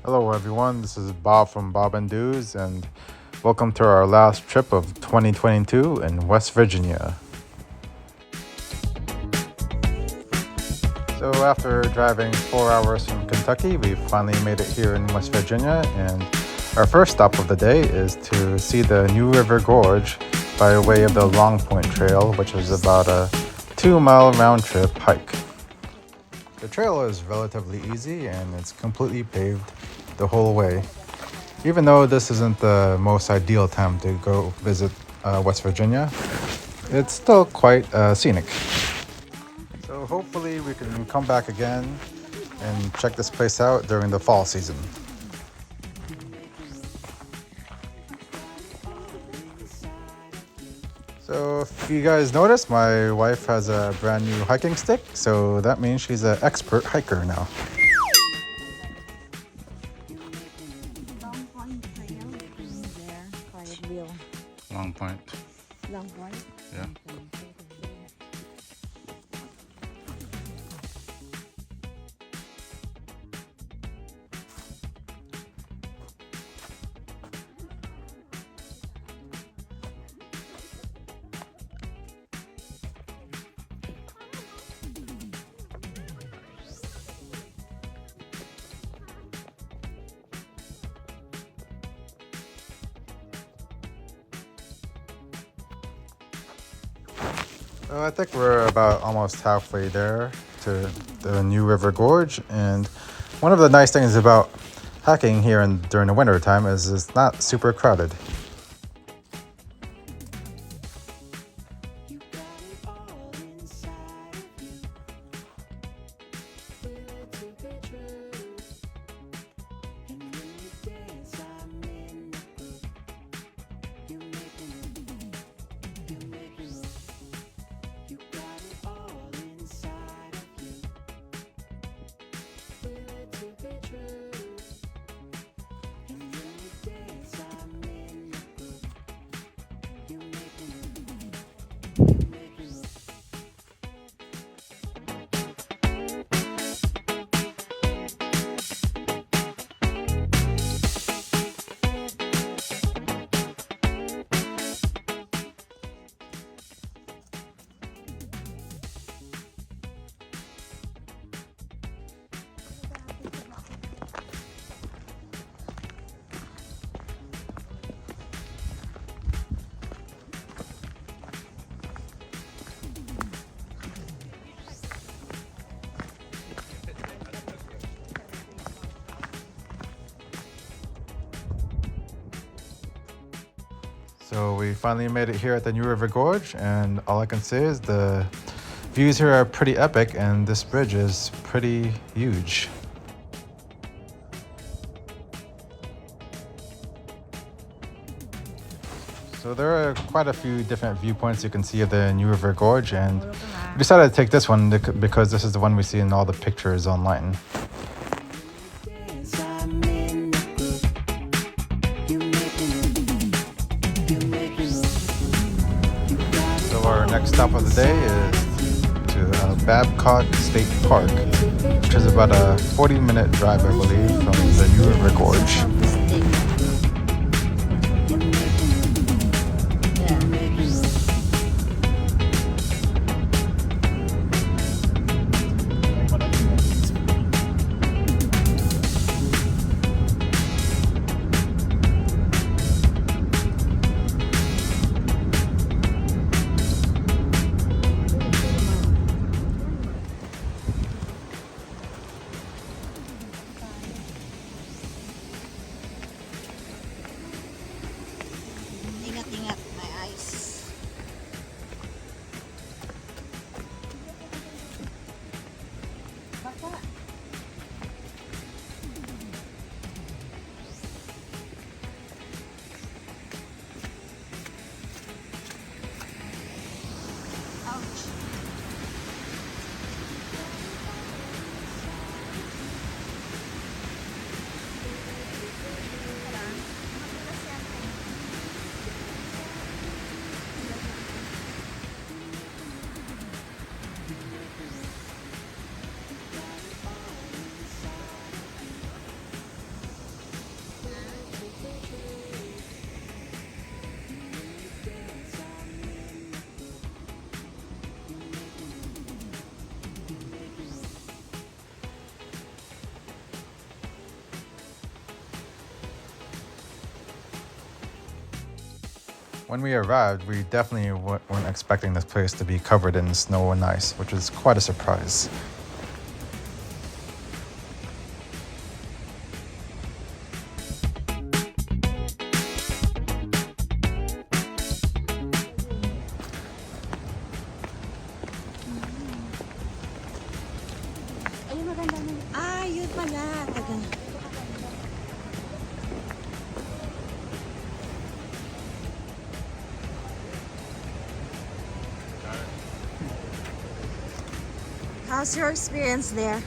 Hello everyone, this is Bob from Bob and Do's, and welcome to our last trip of 2022 in West Virginia. So after driving 4 hours from Kentucky, we finally made it here in West Virginia, and our first stop of the day is to see the New River Gorge by way of the Long Point Trail, which is about a 2-mile round-trip hike. The trail is relatively easy and it's completely paved the whole way. Even though this isn't the most ideal time to go visit West Virginia, it's still quite scenic. So hopefully we can come back again and check this place out during the fall season. So if you guys notice, my wife has a brand new hiking stick, so that means she's an expert hiker now. Long Point Trail there, Fayetteville. Long Point. Long Point? Yeah. I think we're about almost halfway there to the New River Gorge, and one of the nice things about hiking here during the winter time is it's not super crowded. So we finally made it here at the New River Gorge, and all I can say is the views here are pretty epic and this bridge is pretty huge. So there are quite a few different viewpoints you can see of the New River Gorge, and we decided to take this one because this is the one we see in all the pictures online. Our next stop of the day is to Babcock State Park, which is about a 40-minute drive, I believe, from the New River Gorge. When we arrived, we definitely weren't expecting this place to be covered in snow and ice, which was quite a surprise. Ayun, maganda na. Ah, yun pala. Taga. How's your experience there?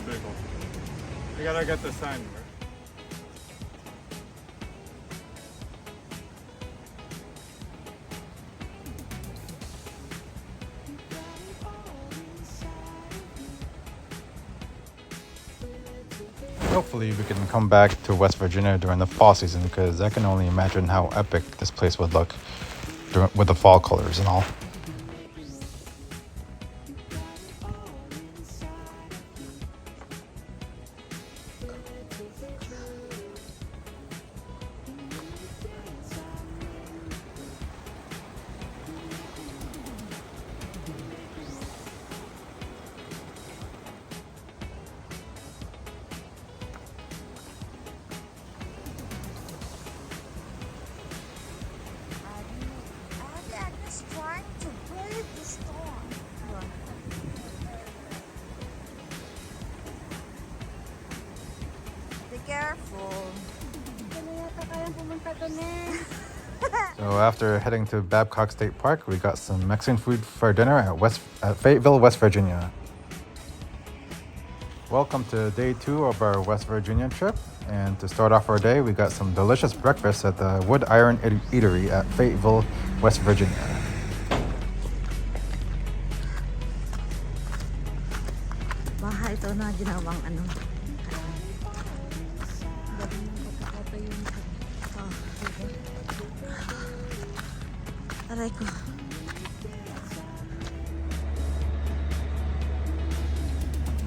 Pretty cool. We gotta get the sign. Hopefully we can come back to West Virginia during the fall season, because I can only imagine how epic this place would look with the fall colors and all. Ate Agnes trying to brave the storm. Be careful. Kaya yata kayang pumunta doon eh. So after heading to Babcock State Park, we got some Mexican food for dinner at Fayetteville, West Virginia. Welcome to day 2 of our West Virginia trip. And to start off our day, we got some delicious breakfast at the Wood Iron Eatery at Fayetteville, West Virginia. Baha ito na ginawang ano. Aray ko.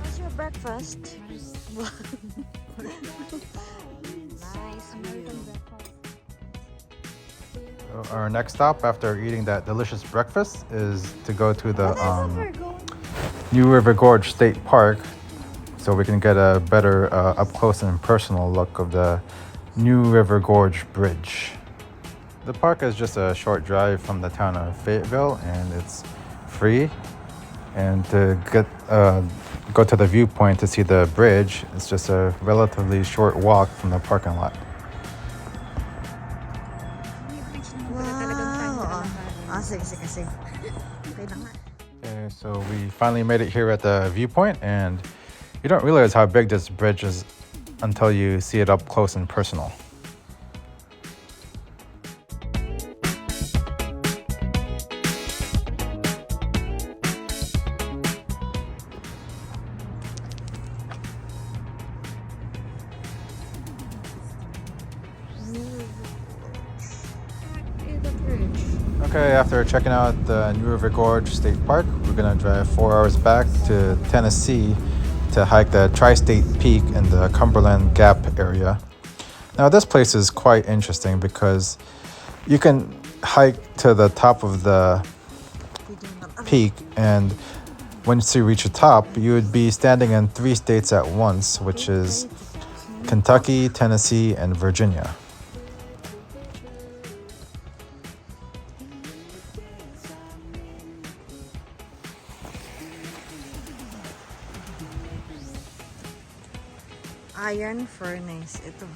How's your breakfast? Nice American breakfast. So our next stop after eating that delicious breakfast is to go to the New River Gorge State Park, so we can get a better up close and personal look of the New River Gorge Bridge. The park is just a short drive from the town of Fayetteville, and it's free. And to go to the viewpoint to see the bridge, it's just a relatively short walk from the parking lot. Wow. Ah, sige, sige, sige. Okay na nga. Okay, so we finally made it here at the viewpoint, and you don't realize how big this bridge is until you see it up close and personal. Okay, after checking out the New River Gorge State Park, we're gonna drive 4 hours back to Tennessee to hike the Tri-State Peak in the Cumberland Gap area. Now this place is quite interesting because you can hike to the top of the peak, and once you reach the top, you would be standing in 3 states at once, which is Kentucky, Tennessee, and Virginia. Iron furnace. Ito.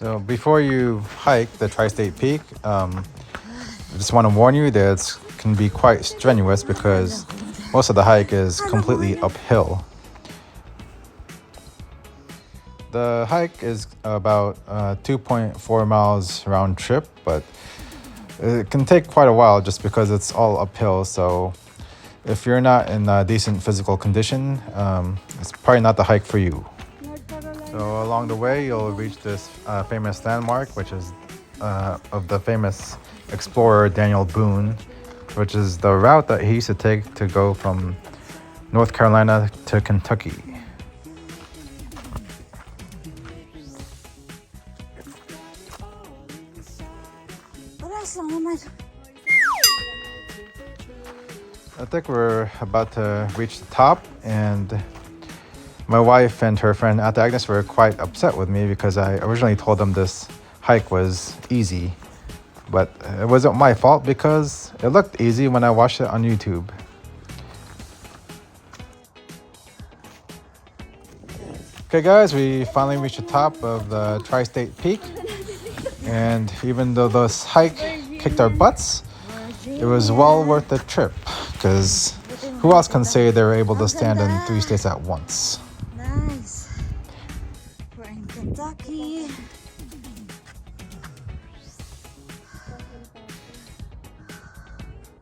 So before you hike the Tri-State Peak, I just want to warn you that it can be quite strenuous because most of the hike is completely uphill. The hike is about 2.4 miles round trip, but it can take quite a while just because it's all uphill. So if you're not in decent physical condition, it's probably not the hike for you. So along the way, you'll reach this famous landmark, which is of the famous explorer Daniel Boone, which is the route that he used to take to go from North Carolina to Kentucky. I think we're about to reach the top, and my wife and her friend Ate Agnes were quite upset with me because I originally told them this hike was easy, but it wasn't my fault because it looked easy when I watched it on YouTube. Okay guys, we finally reached the top of the Tri-State Peak, and even though this hike kicked our butts, it was well worth the trip, because who else can say they were able to stand in 3 states at once? Nice. We're in Kentucky.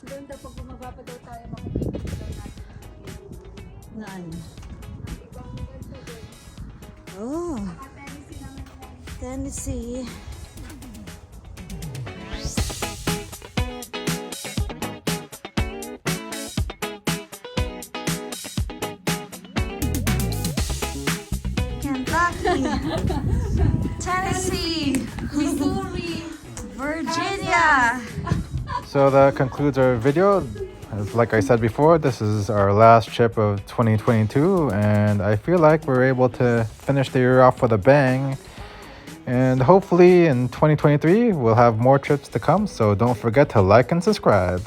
Doon daw pag bumaba pa daw tayo makikita natin. Naan? Oh. Tennessee. Tennessee, Missouri, Virginia. So that concludes our video. Like I said before, this is our last trip of 2022, and I feel like we're able to finish the year off with a bang. And hopefully in 2023, we'll have more trips to come, so don't forget to like and subscribe.